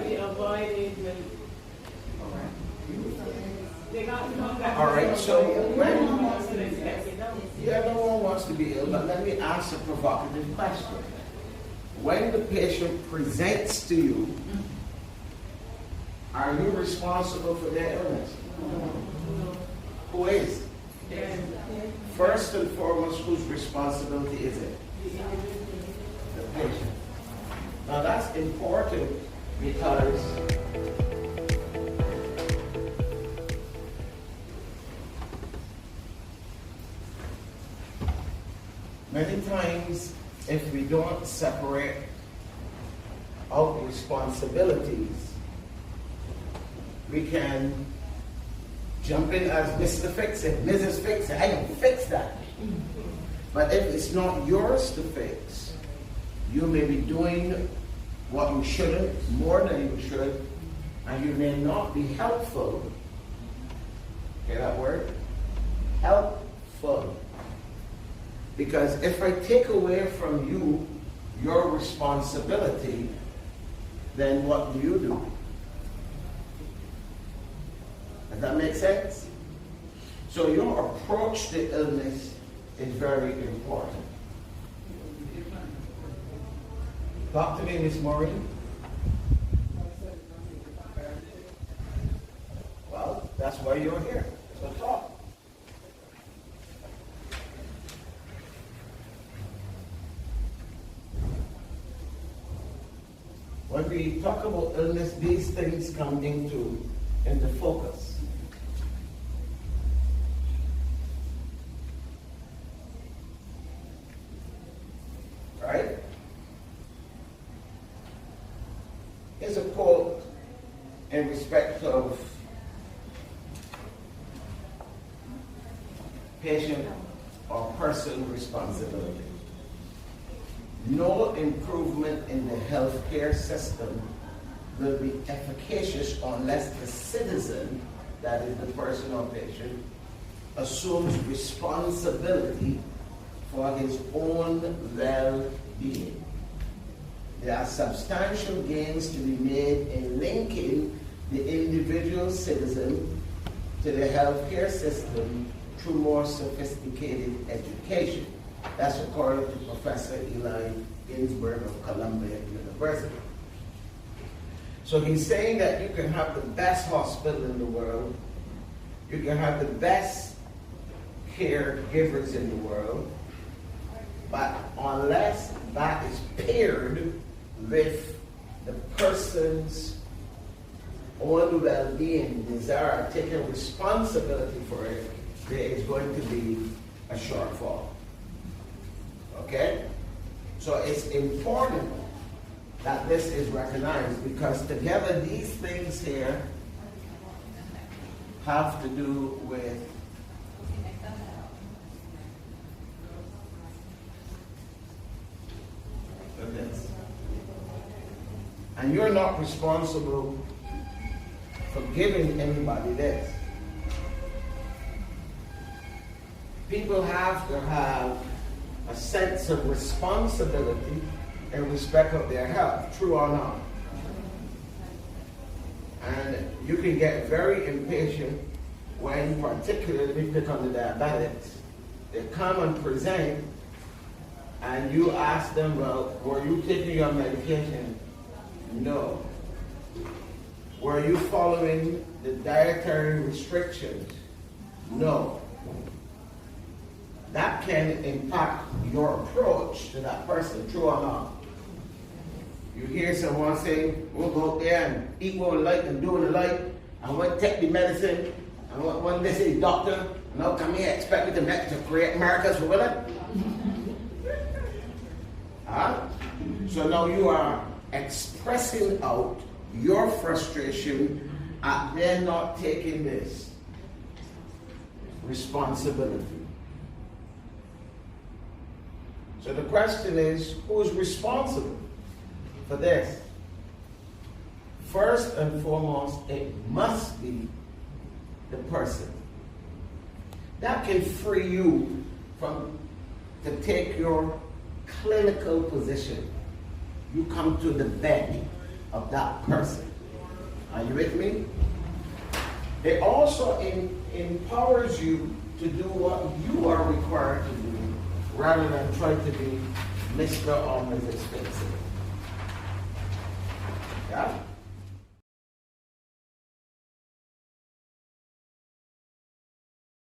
be avoided. They got to come back. All right, so when Yeah, no one wants to be ill, but let me ask a provocative question. When the patient presents to you, are you responsible for their illness? Who is? First and foremost, whose responsibility is it? The patient. Now that's important because many times if we don't separate out responsibilities, we can jump in as Mr. Fix-It, Mrs. Fix-It, I can fix that. But if it's not yours to fix, you may be doing what you shouldn't, more than you should, and you may not be helpful. Hear that word? Helpful. Because if I take away from you your responsibility, then what do you do? Does that make sense? So your approach to illness is very important. Talk to me, Miss Maureen. Well, that's why you're here. So talk. When we talk about illness, these things come into focus. Right? Here's a quote in respect of patient or person responsibility. No improvement in the healthcare system will be efficacious unless the citizen, that is the person or patient, assumes responsibility for his own well-being. There are substantial gains to be made in linking the individual citizen to the healthcare system through more sophisticated education. That's according to Professor Eli Ginsberg of Columbia University. So he's saying that you can have the best hospital in the world, you can have the best caregivers in the world, but unless that is paired with the person's own well-being, desire, taking responsibility for it, there is going to be a shortfall. Okay? So it's important that this is recognized because together these things here have to do with this. And you're not responsible for giving anybody this. People have to have a sense of responsibility in respect of their health, true or not. And you can get very impatient when, particularly pick on the diabetics, they come and present and you ask them, well, were you taking your medication? No. Were you following the dietary restrictions? No. That can impact your approach to that person, true or not. You hear someone saying, we'll go out there and eat what we like and do what we like, and we'll take the medicine, and when they say, doctor, now come here, expect me to create miracles for women? Huh? So now you are expressing out your frustration at them not taking this responsibility. So the question is, who's responsible for this? First and foremost, it must be the person. That can free you to take your clinical position. You come to the bed of that person. Are you with me? It also empowers you to do what you are required to do rather than try to be Mr. or Mrs. Expensive. Yeah?